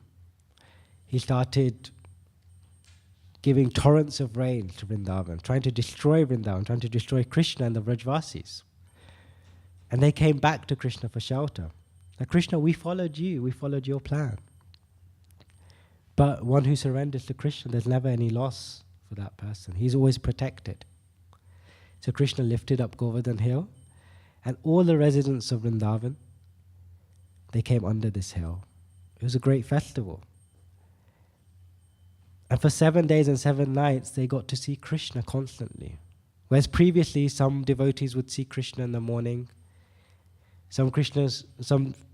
He started giving torrents of rain to Vrindavan, trying to destroy Vrindavan, trying to destroy Krishna and the Vrajvasis. And they came back to Krishna for shelter. Like, Krishna, we followed you, we followed your plan. But one who surrenders to Krishna, there's never any loss for that person. He's always protected. So Krishna lifted up Govardhan hill, and all the residents of Vrindavan, they came under this hill. It was a great festival. And for 7 days and 7 nights, they got to see Krishna constantly. Whereas previously, some devotees would see Krishna in the morning. Some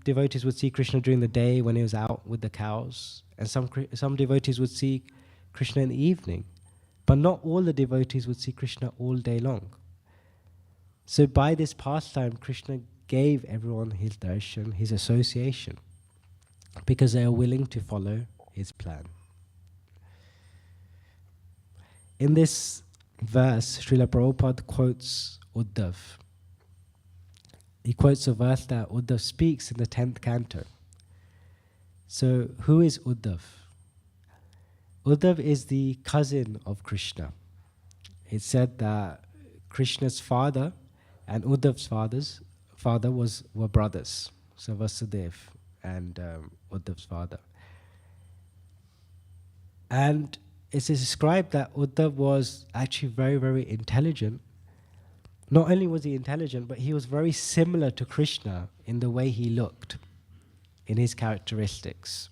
devotees would see Krishna during the day when he was out with the cows. And some devotees would see Krishna in the evening. But not all the devotees would see Krishna all day long. So by this pastime, Krishna gave everyone his darshan, his association, because they are willing to follow his plan. In this verse, Srila Prabhupada quotes Uddhav. He quotes a verse that Uddhav speaks in the 10th canto. So who is Uddhav? Uddhav is the cousin of Krishna. It's said that Krishna's father and Uddhav's father were brothers. So Vasudev and Uddhav's father. And it's described that Uddhav was actually very, very intelligent. Not only was he intelligent, but he was very similar to Krishna in the way he looked, in his characteristics.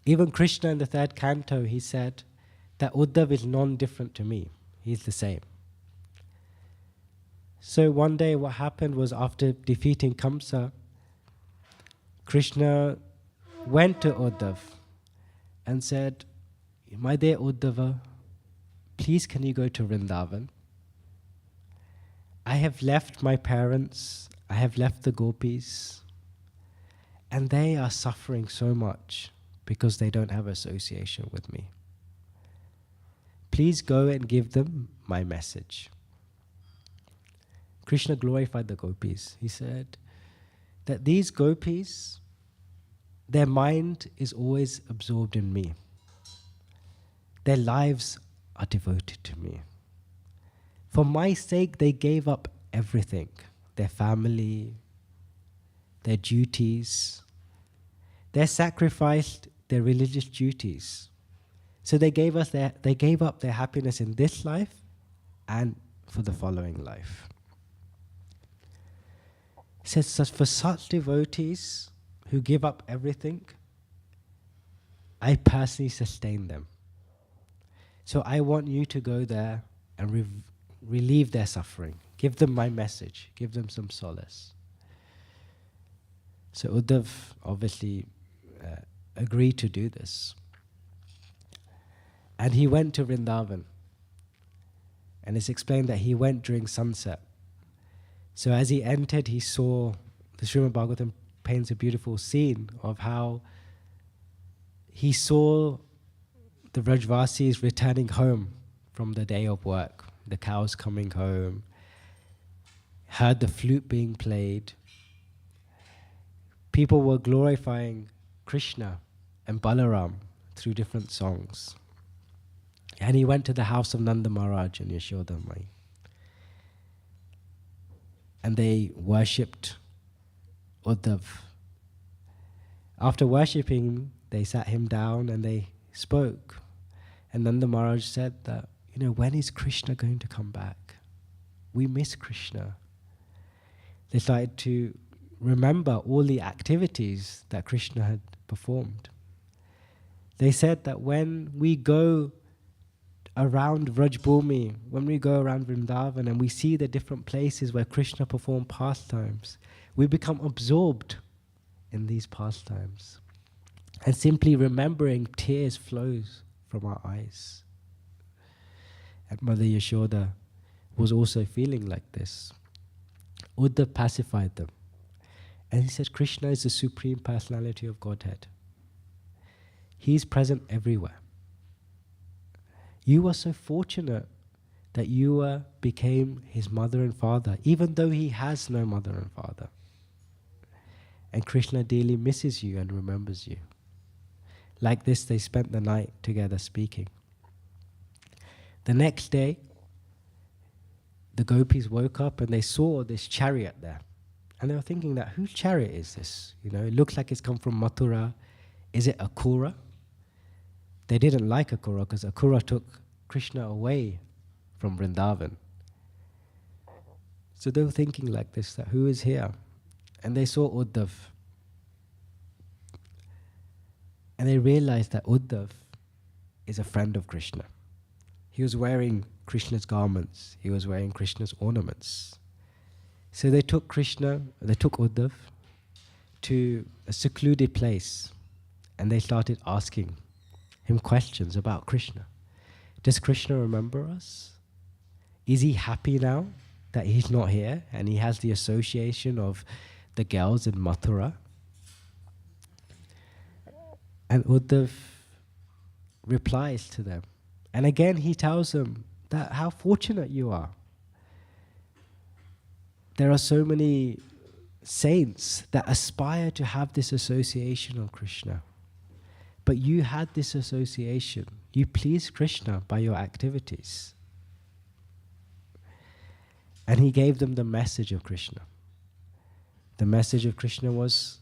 Even Krishna in the 3rd canto, he said that Uddhav is non-different to me. He's the same. So one day what happened was, after defeating Kamsa, Krishna went to Uddhav and said, my dear Uddhava, please can you go to Vrindavan? I have left my parents, I have left the gopis, and they are suffering so much because they don't have association with me. please go and give them my message. Krishna glorified the gopis. He said that these gopis, their mind is always absorbed in me. Their lives are devoted to me. For my sake, they gave up everything, their family, their duties. They sacrificed their religious duties. So they gave up their happiness in this life and for the following life. It says, for such devotees who give up everything, I personally sustain them. So I want you to go there and relieve their suffering. Give them my message. Give them some solace. So Uddhav obviously agreed to do this. And he went to Vrindavan. And it's explained that he went during sunset. So as he entered, he saw, the Srimad Bhagavatam paints a beautiful scene of how he saw the Vrajvasis returning home from the day of work, the cows coming home, heard the flute being played. People were glorifying Krishna and Balaram through different songs. And he went to the house of Nanda Maharaj and Yashoda Mai. And they worshipped Uddhav. After worshipping, they sat him down and they spoke. And Nanda Maharaj said that, when is Krishna going to come back? We miss Krishna. They started to remember all the activities that Krishna had performed. They said that when we go around Vrajbhumi, when we go around Vrindavan and we see the different places where Krishna performed pastimes, we become absorbed in these pastimes. And simply remembering, tears flows from our eyes. And Mother Yashoda was also feeling like this. Uddhav pacified them. And he said, Krishna is the Supreme Personality of Godhead. He is present everywhere. You are so fortunate that you became his mother and father, even though he has no mother and father. And Krishna dearly misses you and remembers you. Like this, they spent the night together speaking. The next day, the gopis woke up and they saw this chariot there. And they were thinking that, whose chariot is this? It looks like it's come from Mathura. Is it Akura? They didn't like Akura because Akura took Krishna away from Vrindavan. So they were thinking like this, that who is here? And they saw Uddhav. And they realized that Uddhav is a friend of Krishna. He was wearing Krishna's garments. He was wearing Krishna's ornaments. So they took Uddhav to a secluded place and they started asking him questions about Krishna. Does Krishna remember us? Is he happy now that he's not here and he has the association of the girls in Mathura? And Uddhav replies to them. And again he tells them that how fortunate you are. There are so many saints that aspire to have this association of Krishna. But you had this association. You pleased Krishna by your activities. And he gave them the message of Krishna. The message of Krishna was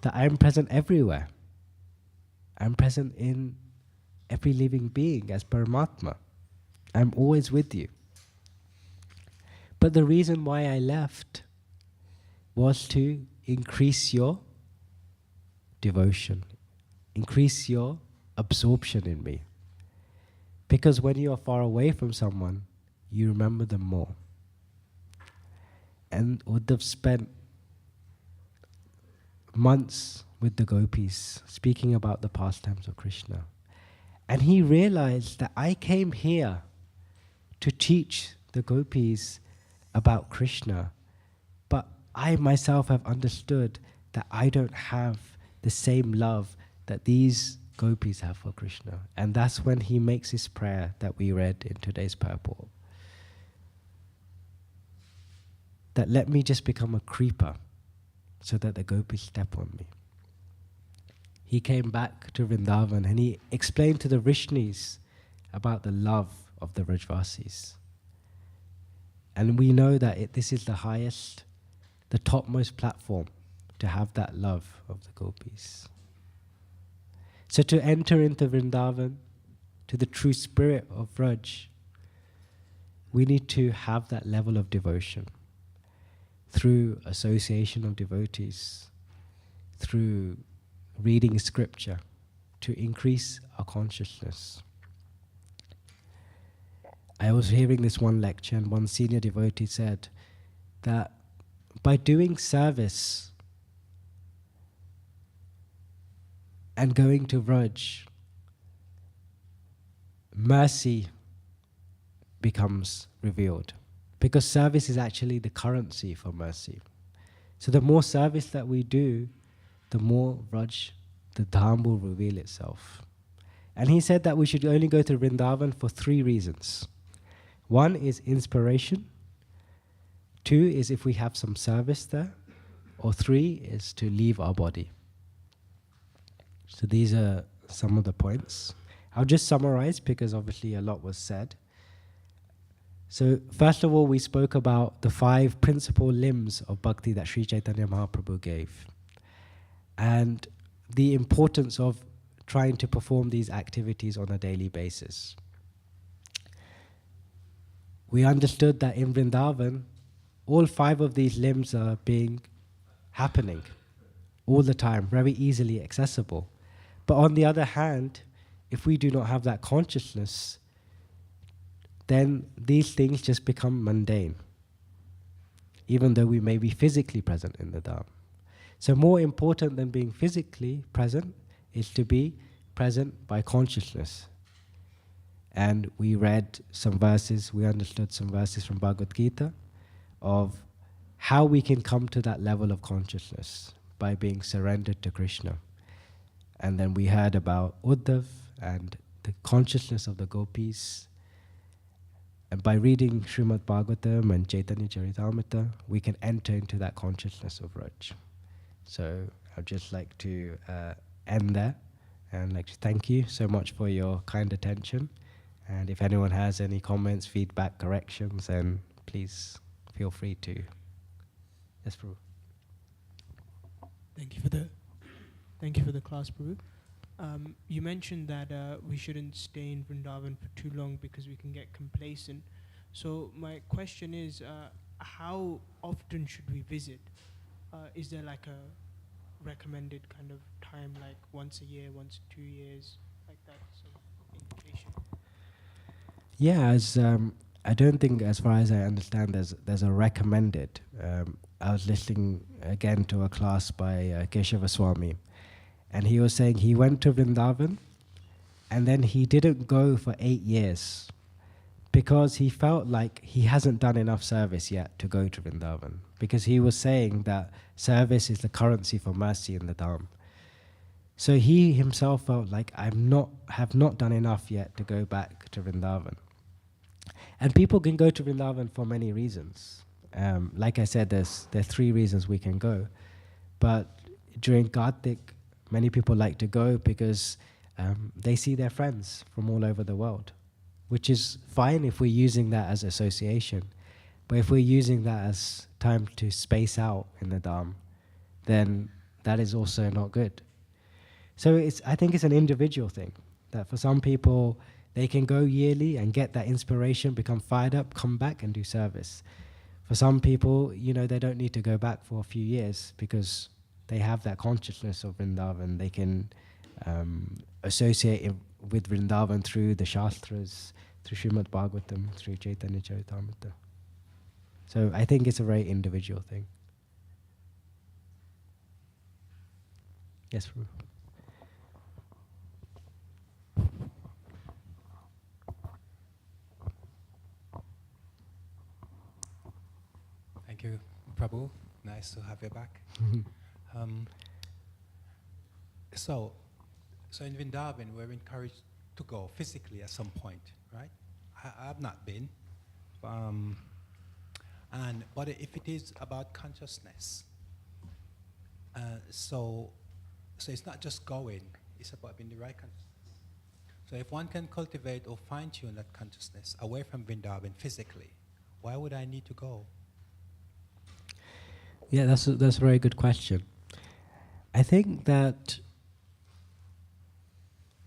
that I am present everywhere. I am present in every living being as Paramatma. I am always with you. But the reason why I left was to increase your devotion, increase your absorption in me. Because when you are far away from someone, you remember them more. And Uddhav spent months with the gopis speaking about the pastimes of Krishna. And he realized that I came here to teach the gopis about Krishna, but I myself have understood that I don't have the same love that these gopis have for Krishna. And that's when he makes his prayer that we read in today's purport. That let me just become a creeper so that the gopis step on me. He came back to Vrindavan and he explained to the Vrishnis about the love of the Vrajvasis. And we know that this is the highest, the topmost platform to have that love of the gopis. So to enter into Vrindavan, to the true spirit of Vraj, we need to have that level of devotion through association of devotees, through reading scripture, to increase our consciousness. I was hearing this one lecture and one senior devotee said that by doing service and going to Vraj, mercy becomes revealed. Because service is actually the currency for mercy. So the more service that we do, the more Vraj, the Dham will reveal itself. And he said that we should only go to Vrindavan for 3 reasons. 1 is inspiration. 2 is if we have some service there. Or 3 is to leave our body. So these are some of the points. I'll just summarize because obviously a lot was said. So first of all, we spoke about the 5 principal limbs of bhakti that Sri Chaitanya Mahaprabhu gave. And the importance of trying to perform these activities on a daily basis. We understood that in Vrindavan, all 5 of these limbs are happening all the time, very easily accessible. But on the other hand, if we do not have that consciousness, then these things just become mundane, even though we may be physically present in the Dham. So more important than being physically present is to be present by consciousness. And we read some verses, we understood some verses from Bhagavad Gita of how we can come to that level of consciousness by being surrendered to Krishna. And then we heard about Uddhav and the consciousness of the gopis. And by reading Srimad Bhagavatam and Chaitanya Charitamrita, we can enter into that consciousness of Vraj. So I'd just like to end there and like to thank you so much for your kind attention. And if anyone has any comments, feedback, corrections, then please feel free to. Yes, Prabhu. Thank you for the class, Prabhu. You mentioned that we shouldn't stay in Vrindavan for too long because we can get complacent. So my question is, how often should we visit? Is there like a recommended kind of time, like once a year, once 2 years, like that, some indication? Yeah, I don't think, as far as I understand, there's a recommended. I was listening again to a class by Keshava Swami, and he was saying he went to Vrindavan, and then he didn't go for 8 years because he felt like he hasn't done enough service yet to go to Vrindavan. Because he was saying that service is the currency for mercy in the Dham. So he himself felt like have not done enough yet to go back to Vrindavan. And people can go to Vrindavan for many reasons. Like I said, there are 3 reasons we can go. But during Kartik, many people like to go because they see their friends from all over the world, which is fine if we're using that as association. But if we're using that as time to space out in the Dham, then that is also not good. So I think it's an individual thing, that for some people, they can go yearly and get that inspiration, become fired up, come back and do service. For some people, they don't need to go back for a few years because they have that consciousness of Vrindavan. They can associate it with Vrindavan through the Shastras, through Srimad Bhagavatam, through Chaitanya Charitamrita. So I think it's a very individual thing. Yes, Prabhu. Thank you, Prabhu. Nice to have you back. So So in Vrindavan, we're encouraged to go physically at some point, right? I've not been. But if it is about consciousness, so it's not just going, it's about being the right consciousness. So if one can cultivate or fine-tune that consciousness away from Vrindavan physically, why would I need to go? Yeah, that's a very good question. I think that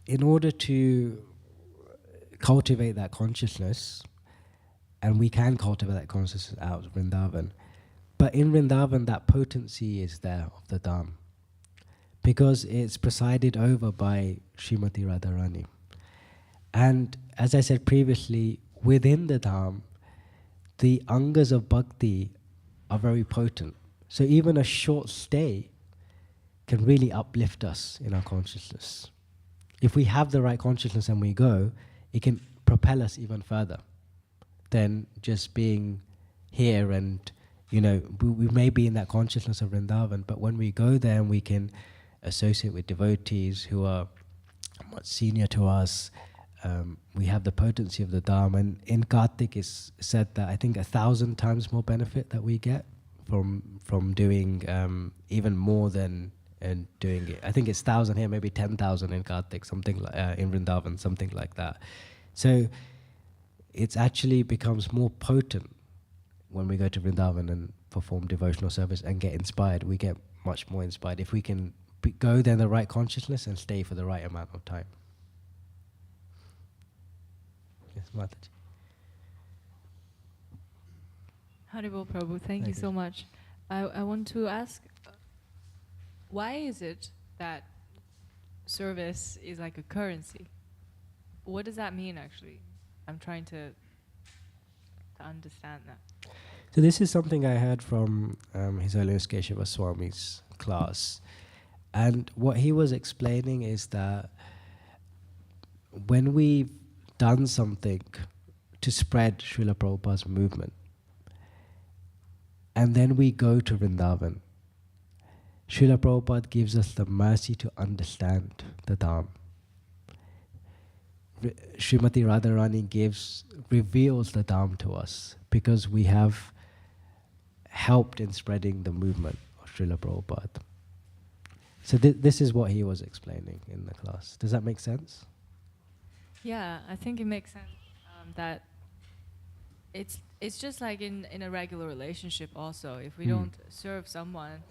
in order to cultivate that consciousness, and we can cultivate that consciousness out of Vrindavan, but in Vrindavan that potency is there of the Dham, because it's presided over by Srimati Radharani. And as I said previously, within the Dham, the angas of bhakti are very potent. So even a short stay can really uplift us in our consciousness. If we have the right consciousness and we go, it can propel us even further than just being here. And, you know, we may be in that consciousness of Vrindavan, but when we go there and we can associate with devotees who are much senior to us, we have the potency of the Dharma. And in Kartik it's said that I think 1,000 times more benefit that we get from doing even more than doing it. I think it's 1,000 here, maybe 10,000 in Kartik, something like in Vrindavan, something like that. So it actually becomes more potent when we go to Vrindavan and perform devotional service and get inspired. We get much more inspired if we can go there in the right consciousness and stay for the right amount of time. Yes, Mataji. Haribol Prabhu, thank you so much. I want to ask, why is it that service is like a currency? What does that mean, actually? I'm trying to understand that. So this is something I heard from His Holiness Keshava Swami's class. And what he was explaining is that when we've done something to spread Srila Prabhupada's movement, and then we go to Vrindavan, Srila Prabhupada gives us the mercy to understand the Dham. Srimati Radharani reveals the Dham to us because we have helped in spreading the movement of Srila Prabhupada. So this is what he was explaining in the class. Does that make sense? Yeah, I think it makes sense that it's just like in a regular relationship also. If we don't serve someone,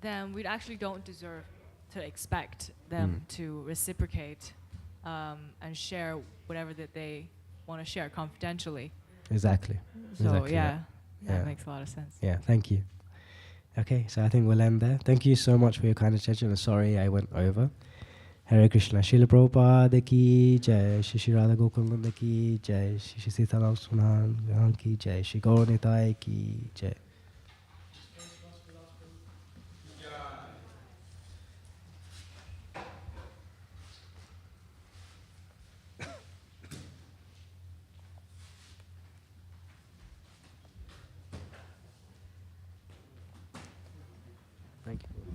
then we actually don't deserve to expect them to reciprocate and share whatever that they want to share confidentially. Exactly. So exactly, that makes a lot of sense. Yeah, thank you. Okay, so I think we'll end there. Thank you so much for your kind attention. And sorry I went over. Hare Krishna. Srila Prabhupada ki jai. Shri Shri Radha Gokul ki jai. Shri Shri Sita Ram Sunan ki jai. Shri Gaur Nitai ki jai. Thank you.